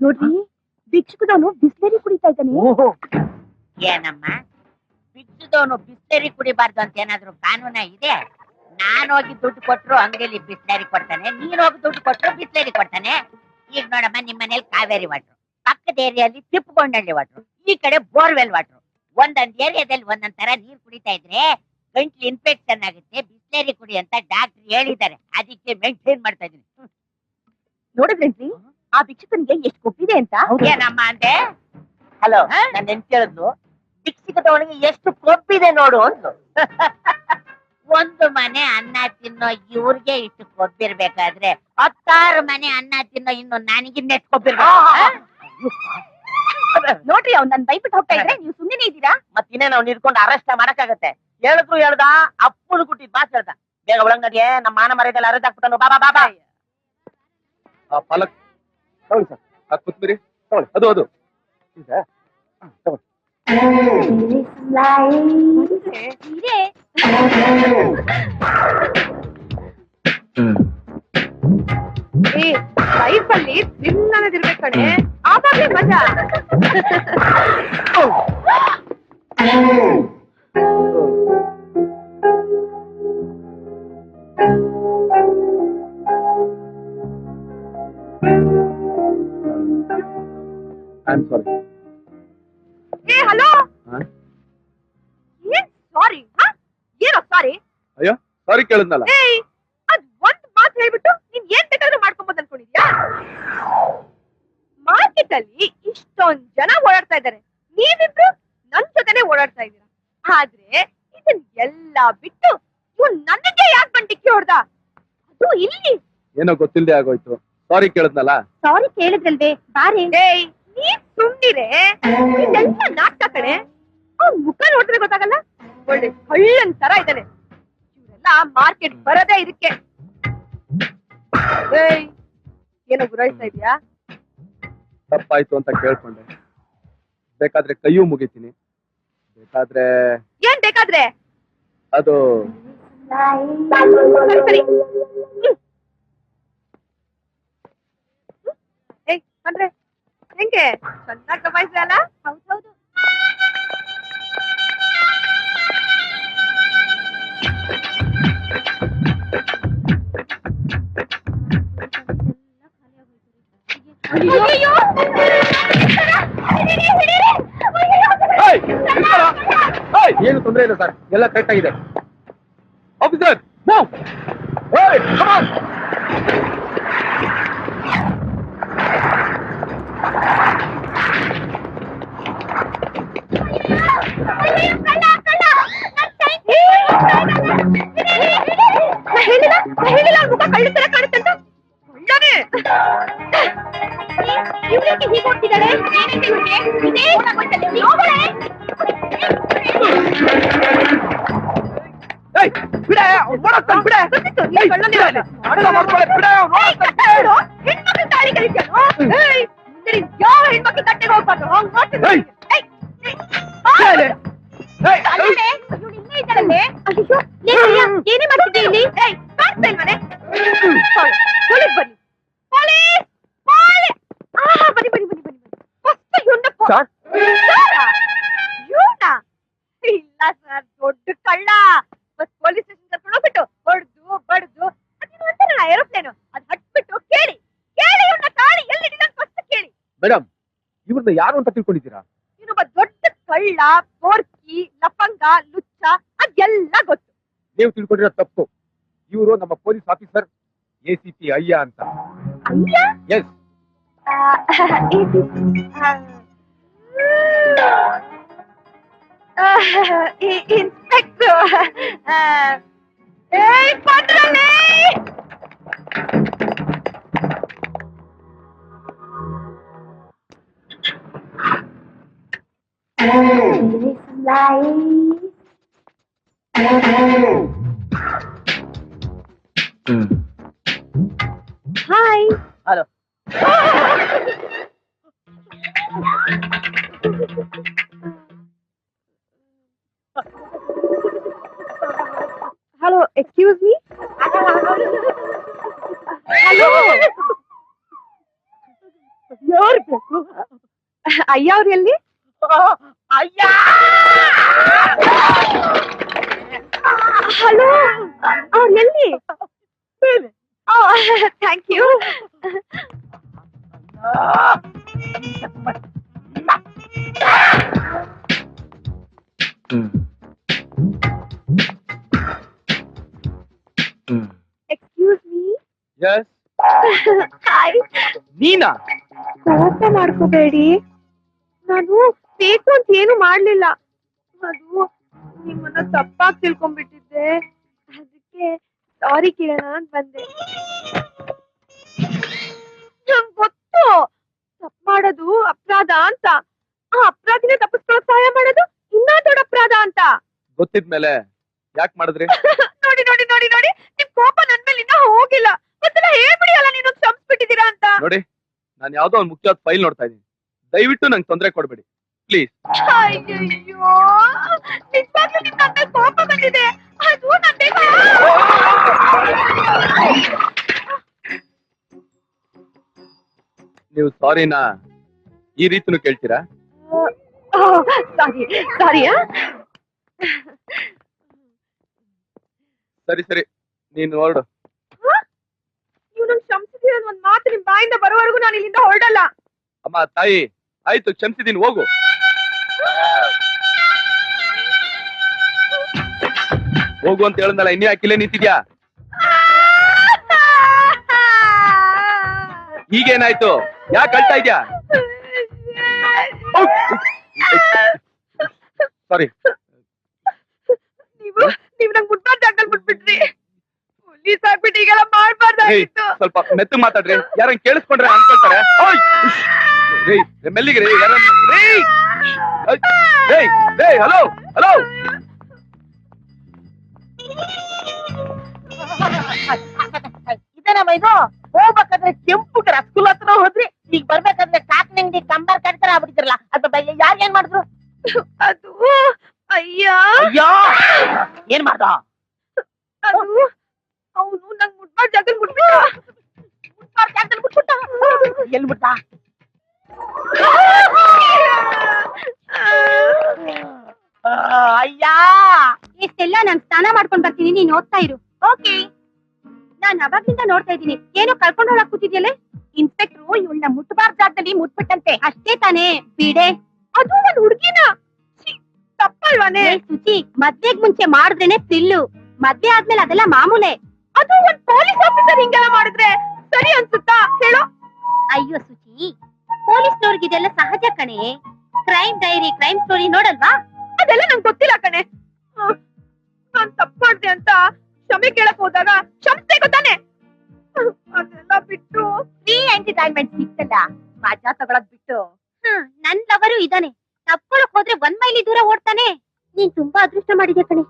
ನೋಡ್ರಿ, ಭಿಕ್ಷುಕದವನು ಬಿಸ್ಲೇರಿ ಕುಡಿತಾ ಇದ್ದಾನೆ. ಏನಮ್ಮ, ಬಿಚ್ಚದವನು ಬಿಸ್ಲರಿ ಕುಡಿಬಾರ್ದು ಅಂತ ಏನಾದ್ರು ಕಾನೂನ ಇದೆ? ನಾನ್ ಹೋಗಿ ದುಡ್ಡು ಕೊಟ್ರು ಅಂಗಡಿಯಲ್ಲಿ ಬಿಸ್ಲರಿ ಕೊಡ್ತಾನೆ, ನೀನ್ ಹೋಗಿ ದುಡ್ಡು ಕೊಟ್ರು ಬಿಸ್ಲರಿ ಕೊಡ್ತಾನೆ. ಈಗ ನೋಡಮ್ಮ, ನಿಮ್ ಮನೇಲಿ ಕಾವೇರಿ ವಾಟ್ರು, ಪಕ್ಕದ ಏರಿಯಲ್ಲಿ ತಿಪ್ಪಗೊಂಡಳ್ಳಿ ವಾಟ್ರು, ಈ ಕಡೆ ಬೋರ್ವೆಲ್ ವಾಟ್ರು. ಒಂದೊಂದ್ ಏರಿಯಾದಲ್ಲಿ ಒಂದೊಂದ್ ತರ ನೀರ್ ಕುಡಿತಾ ಇದ್ರೆ ಗಂಟ್ಲು ಇನ್ಫೆಕ್ಷನ್ ಆಗುತ್ತೆ, ಬಿಸ್ಲರಿ ಕುಡಿ ಅಂತ ಡಾಕ್ಟರ್ ಹೇಳಿದ್ದಾರೆ. ಅದಕ್ಕೆ ಮೇಂಟೈನ್ ಮಾಡ್ತಾ ಇದೀನಿ. ನೋಡಿದ್ರೇನ್ರಿ ಆ ಭಿಕ್ಷುಕನಿಗೆ ಎಷ್ಟು ಕೊಪ್ಪಿದೆ ಅಂತ? ಏನಮ್ಮ ಅಂದೆ? ಹಲೋ, ನಾನು ಎಂತ ಹೇಳಿದ್ಲು? ಭಿಕ್ಷುಕದವನಿಗೆ ಎಷ್ಟು ಕೊಬ್ಬಿದೆ ನೋಡು ಅಂದ್ಲು. ಒಂದು ಮನೆ ಅನ್ನ ತಿನ್ನೋ ಇವ್ರಿಗೆ ಇಷ್ಟು ಕೊಬ್ಬಿರ್ಬೇಕಾದ್ರೆ 10 ಮನೆ ಅನ್ನ ತಿನ್ನೋ ಇನ್ನು ನನಗಿನ್ನೆಷ್ಟು ಕೊಬ್ಬಿರ್ಬೇಕು? ನೋಡ್ರಿ, ಅವ್ನು ನನ್ ಬೈಬಿಟ್ಟು ಹೋಗ್ತಾ ಇದ್ರೆ ನೀವು ಸುಮ್ಮನೆ ಇದ್ದೀರಾ? ಮತ್ತಿನ್ನೇ ನಾವು ನಿಂತ್ಕೊಂಡು ಅರೆಸ್ಟ್ ಮಾಡಕ್ಕಾಗತ್ತೆ? ಹೇಳಿದ್ರು ಹೇಳ್ದ, ಅಪ್ಪನು ಕುಟ್ಟಿದ್ ಮಾತು ಹೇಳ್ದ. ಬೇಗ ಒಳಗಡೆ ನಮ್ಮ ಮಾನ ಮರ್ಯಾದೆಲ್ಲ ಅರೆಸ್ಟ್ ಹಾಕ್ಬಿಟ್ಟನು. ಬಾಬಾ ಬಾಬಾ. ಆ ಪಾಲಕ್ ತಗೊಳ್ಳಿ ಸರ್. ಆ ಕೊತ್ತಂಬರಿ ತಗೊಳ್ಳಿ. ಅದು ಅದು ಇದೆ. ತಗೊಳ್ಳಿ. ಇದೆ. ಲೈಫ್ ಅಲ್ಲಿ ಥ್ರಿಲ್ ಅನ್ನೋದಿರ್ಬೇಕು ಕಣೆ, ಆವಾಗ್ಲೇ ಮಜಾ. I am sorry. ಏ ಹಲೋ, ಏನ್ ಸಾರಿ? ಏನೋ ಸಾರಿ? ಅಯ್ಯೋ, ಸಾರಿ ಕೇಳಿದ್ನಲ್ಲ. ಏಯ್, ಅದ್ ಒಂದ್ ಮಾತು ಹೇಳ್ಬಿಟ್ಟು ನೀನ್ ಏನ್ ಬೇಕಾದ್ರೂ ಮಾಡ್ಕೊಂಬೋದು ಅನ್ಕೊಂಡಿದ್ಯಾ? ಮಾರ್ಕೆಟ್ ಅಲ್ಲಿ ಇಷ್ಟೊಂದ್ ಜನ ಓಡಾಡ್ತಾ ಇದ್ದಾರೆ, ನೀವಿಬ್ರು ನನ್ ಜೊತೆನೆ ಓಡಾಡ್ತಾ ಇದ್ದೀರಾ. ಆದ್ರೆ ಇದನ್ ಎಲ್ಲಾ ಬಿಟ್ಟು ಇವ್ನು ನನಗೆ ಯಾಕೆ ಬಂಡಿಕ್ಕಿ ಹೊಡ್ದ? ಅದು ಇಲ್ಲಿ. ಏನೋ ಗೊತ್ತಿಲ್ಲದೆ ಆಗೋಯ್ತು. ಸಾರಿ ಕೇಳಿದ್ನಲ್ಲ. ಸಾರಿ ಕೇಳಿದ್ರಲ್ವೇ, ಬಾರೆ. ಏಯ್, ನೀನ್ ಸುಮ್ನಿರೆ, ಇದೆಲ್ಲ ನಾಟಕ ಕಣೆ. ಅವ್ನ್ ಮುಖ ನೋಡಿದ್ರೆ ಗೊತ್ತಾಗಲ್ಲ, ಒಳ್ಳೆ ಕಳ್ಳನ್ ತರ ಇದ್ದಾನೆ. ಇವರೆಲ್ಲ ಮಾರ್ಕೆಟ್ ಬರೋದೇ ಇದಕ್ಕೆ. ಏಯ್, ಏನೋ ಗುರಾಯಿಸ್ತಾ ಇದೀಯಾ? ತಪ್ಪಾಯ್ತು ಅಂತ ಕೇಳ್ಕೊಂಡೆ. ಬೇಕಾದ್ರೆ ಕೈಯೂ ಮುಗಿತೀನಿ, ಬೇಕಾದ್ರೆ ಏನ್ ಬೇಕಾದ್ರೆ? ಅದು ಸರಿ ಸರಿ. ಏಯ್ ಅಂದ್ರೆ ಹೆಂಗೆ ಚೆನ್ನಾಗಿ ಗಮಾಯಿಸಿದೆ ಅಲ್ಲ? ಹೌದೌದು. ಅಯ್ಯೋ, ಏನು ತೊಂದರೆ ಇಲ್ಲ ಸರ್, ಎಲ್ಲ ಕರೆಕ್ಟ್ ಆಗಿದೆ. ಆಫೀಸರ್, ಹೇಳಿಲ್ಲ ಮುಖ ಕಳ್ಳ ತರ ಕಾಣುತ್ತೆ ಅಂತ. ಒಳ್ಳನೆ ಇವ್ರಿಗೆ ಹೀಗೆ ಹೋಗ್ತಿದ್ದಾಳೆ. ಏನಂತೆ ಇವ್ರಿಗೆ? ಇದೇ ಗೊತ್ತಲ್ಲ, ಹೋಗಳೆ. ಹೆಣ್ಮಕ್ಳು ತಾಳಿ ಕಲಿತಾನೋ? ಯಾವ ಹೆಣ್ಮಕ್ಳು ಕಟ್ಟೆಗೆ ಹೋಗ್ಬಾರ್ದು. ಹಂಗ್ ಮಾಡ್ತಿದ್ದೆ. ಏನೇ ಮಾಡ್ತಿದ್ದೆ ಇಲ್ಲಿ? ಕಾಣಿಸ್ತಾ ಇಲ್ವನೆ? ಪೊಲೀಸ್ ಬನ್ನಿ, ಪೊಲೀಸ್, ಪೊಲೀಸ್. ಬನ್ನಿ ಬನ್ನಿ ಬನ್ನಿ ಬನ್ನಿ. ಫಸ್ಟ್ ಇವನ್ನ ಇವನ ಇಲ್ಲ ಸರ್, ದೊಡ್ಡ ಕಳ್ಳ. ಬಸ್ ಪೊಲೀಸ್ ಸ್ಟೇಷನ್ ಕರ್ಕೊಂಡು ಹೋಗ್ಬಿಟ್ಟು ಹೊಡೆದು ಬಡ್ದು ಅದೇನು ಅಂತಾರಲ್ಲ ಏರೋಪ್ಲೇನು, ಅದ್ ಹಟ್ಬಿಟ್ಟು ಕೇಳಿ ಕೇಳಿ ಇವನ್ನ ತಾಳಿ ಎಲ್ಲಿಟ್ಟಿದ ಫಸ್ಟ್ ಕೇಳಿ. ಮೇಡಮ್, ಇವ್ರನ್ನ ಯಾರು ಅಂತ ತಿಳ್ಕೊಂಡಿದ್ದೀರಾ? ಇನ್ನೊಬ್ಬ ದೊಡ್ಡ ಕಳ್ಳ, ಪೋರ್ಕಿ, ಲಪಂಗ, ಲುಚ್ಚ, ಅದೆಲ್ಲ ಗೊತ್ತು. ನೀವು ತಿಳ್ಕೊಂಡಿರೋ ತಪ್ಪು. ಇವರು ನಮ್ಮ ಪೊಲೀಸ್ ಆಫೀಸರ್ ACP ಅಯ್ಯ ಅಂತ. ಅಯ್ಯ ಎಸ್. ಇನ್ಸ್ಪೆಕ್ಟರ್ ಕೊಡ್ರಲೇ. Hi. Hello. Hello, excuse me. Hello, ಯಾರು ಬೇಕು? ಅಯ್ಯ ಅವ್ರು ಎಲ್ಲಿ? ಅಯ್ಯ ಹಲೋ, ಅವ್ರು ಎಲ್ಲಿ? Thank you. Excuse me. Yes. Hi. ನೀನಾ? ಕೋಪ ಮಾಡ್ಕೋಬೇಡಿ, ನಾನು ಬೇಕು ಅಂತ ಏನು ಮಾಡ್ಲಿಲ್ಲ. ಅದು ನಿಮ್ಮನ್ನ ತಪ್ಪಾಗಿ ತಿಳ್ಕೊಂಡ್ಬಿಟ್ಟಿದ್ದೆ, ಅದಕ್ಕೆ ಸಾರಿ ಕೇಳೋಣ ಅಂತ ಬಂದೆ. ನಂಗ್ ಗೊತ್ತು ತಪ್ಪು ಮಾಡೋದು ಅಪರಾಧ ಅಂತ, ಆ ಅಪರಾಧಿನ ತಪ್ಪಿಸ್ಕೊಳ್ಳೋಕೆ ಸಹಾಯ ಮಾಡೋದು ಇನ್ನೂ ದೊಡ್ಡ ಅಪರಾಧ ಅಂತ ಗೊತ್ತಿದ್ಮೇಲೆ ಯಾಕೆ ಮಾಡಿದ್ರಿ? ನೋಡಿ ನೋಡಿ ನೋಡಿ ನೋಡಿ, ನಿಮ್ ಕೋಪ ನನ್ ಮೇಲೆ ಇನ್ನ ಹೋಗಿಲ್ಲ. ಒಂದ್ಸಲ ಹೇಳ್ಬಿಡಿ ಅಲ್ಲ, ನೀನು ಕ್ಷಮಿಸ್ಬಿಟ್ಟಿದ್ದೀರಾ ಅಂತ. ನೋಡಿ, ನಾನು ಯಾವ್ದೋ ಒಂದು ಮುಖ್ಯವಾದ ಫೈಲ್ ನೋಡ್ತಾ ಇದ್ದೀನಿ. ದಯವಿಟ್ಟು ನಂಗೆ ತೊಂದರೆ ಕೊಡ್ಬೇಡಿ ಪ್ಲೀಸ್. ಅಯ್ಯೋ, ನಿಜವಾಗ್ಲೂ ನಿಮ್ ನನ್ನ ಮೇಲೆ ಕೋಪ ಬಂದಿದೆ. ಅದು ನನ್ನ ನೀವು ಸಾರಿನಾ ಈ ರೀತಿನೂ ಕೇಳ್ತೀರಾ? ಸಾರಿ ಸಾರಿ. ಸರಿ ಸರಿ, ನೀನು ಹೊರಡು. ನೀವು ನನ್ ಕ್ಷಮಿಸಿದೀರ ಒಂದ್ ಮಾತು ನಿಮ್ ಬಾಯಿಂದ ಬರೋವರೆಗೂ ನಾನು ಇಲ್ಲಿಂದ ಹೊರಡಲ್ಲ. ಅಮ್ಮ ತಾಯಿ, ಆಯ್ತು ಕ್ಷಮಿಸಿದೀನಿ, ಹೋಗು. ಹೋಗು ಅಂತ ಹೇಳದ್ನಲ್ಲ, ಇನ್ನೂ ಯಾಕಿಲ್ಲೇ ನಿಂತಿದ್ಯಾ? ಈಗೇನಾಯ್ತು? ಯಾಕೆ ಅಳ್ತಾ ಇದ್ಯಾ? ಸಾರಿ. ನೀವು ನಂಗೆ ಮುಟ್ಟಾದ ಜಾಗದಲ್ಲಿ ಬಿಟ್ಬಿಟ್ರಿ. ಪೊಲೀಸ್ ಆಗ್ಬಿಟ್ಟು ಈಗೆಲ್ಲ ಮಾಡ್ಬಾರ್ದಾಗಿತ್ತು. ಸ್ವಲ್ಪ ಮೆತ್ತಗ್ ಮಾತಾಡ್ರಿ, ಯಾರನ್ನ ಕೇಳಿಸ್ಕೊಂಡ್ರೆ ಅನ್ಕೊಳ್ತಾರೆ. ಓಯ್! ರೀ, ಮೆಲ್ಲಿಗೆ ರೀ, ಯಾರನ್ನ ರೀ! ಏಯ್, ಏಯ್, ಹಲೋ ಹಲೋ. ಇದೇನಮ್ಮ ಇದು? ಹೋಗ್ಬೇಕಾದ್ರೆ ಕೆಂಪು ರಸಗುಲ್ಲ ಹತ್ರ ಹೋದ್ರಿ, ಈಗ ಬರ್ಬೇಕಾದ್ರೆ ಕಾಕಿನ ಅಂಗಡಿ ಕಂಬಾರ್ ಕಟ್ತಾರ ಆಗ್ಬಿಟ್ಟಿದ್ರಲ್ಲ, ಅದ್ರ ಬಗ್ಗೆ ಯಾರು ಏನ್ ಮಾಡಿದ್ರು? ಅದು ಅಯ್ಯ, ಅಯ್ಯೋ, ಏನ್ ಮಾಡ್ದ? ಅದು ಅವನು ನಂಗ್ ಮುಟ್ಬಾರ್ದ ಜಾಗದಲ್ಲಿ ಮುಟ್ಬಿಟ್ಟ. ಎಲ್ಲಿ ಬಿಟ್ಟ? ಅಯ್ಯ, ಇಷ್ಟೆಲ್ಲ ನಾನ್ ಸ್ನಾನ ಮಾಡ್ಕೊಂಡ್ ಬರ್ತೀನಿ, ನೀನ್ ಓದ್ತಾ ಇರು. ಓಕೆ. ನಾನ್ ಅವಾಗ್ಲಿಂದ ನೋಡ್ತಾ ಇದ್ದೀನಿ, ಏನೋ ಕಳ್ಕೊಂಡು ಹೋಗಕ್ ಕೂತಿದ್ಯಲ್ಲ. ಇನ್ಸ್ಪೆಕ್ಟ್ರು ಇವಳನ್ನ ಮುಟ್ಬಾರ್ದ ಜಾಗದಲ್ಲಿ ಮುಟ್ಬಿಟ್ಟಂತೆ. ಅಷ್ಟೇ ತಾನೇ, ಬಿಡೆ. ಅದು ಒಂದ್ ಹುಡುಗಿನ. ತಪ್ಪಲ್ವಾನೆ? ಸುಚಿ, ಮದ್ವೆಗ್ ಮುಂಚೆ ಮಾಡಿದ್ರೇನೆ ಥ್ರಿಲ್ಲು, ಮದ್ವೆ ಆದ್ಮೇಲೆ ಅದೆಲ್ಲ ಮಾಮೂಲೆ. ಅದು ಒಂದ್ ಪೊಲೀಸ್ ಆಫೀಸರ್ ಹಿಂಗೆಲ್ಲ ಮಾಡಿದ್ರೆ ಸರಿ ಅನ್ಸುತ್ತಾ ಹೇಳೋ? ಅಯ್ಯೋ ಸುಚಿ, ಪೊಲೀಸ್ನವ್ರಿಗೆ ಇದೆಲ್ಲ ಸಹಜ ಕಣೆ. ಕ್ರೈಮ್ ಡೈರಿ, ಕ್ರೈಮ್ ಸ್ಟೋರಿ ನೋಡಲ್ವಾ? ಅದೆಲ್ಲ ನಂಗೆ ಗೊತ್ತಿಲ್ಲ ಕಣೆ. ನಾನ್ ತಪ್ಪು ಮಾಡ್ದೆ ಅಂತ ಕ್ಷಮೆ ಕೇಳಕ್ ಹೋದಾಗ ಕ್ಷಮಿಸ್ತೆ ಗೊತ್ತಾನೆ. ಅದೆಲ್ಲ ಬಿಟ್ಟು ಫ್ರೀ ಎಂಟರ್ಟೈನ್ಮೆಂಟ್ ಸಿಗ್ತದ, ಮಜಾ ತಗೊಳಕ್ ಬಿಟ್ಟು. ನನ್ ಲವರು ಇದಾನೆ, ತಪ್ಕೊಳಕ್ ಹೋದ್ರೆ 1 ಮೈಲಿ ದೂರ ಓಡ್ತಾನೆ. ನೀನ್ ತುಂಬಾ ಅದೃಷ್ಟ ಮಾಡಿದ್ಯಾ ಕಣೆ.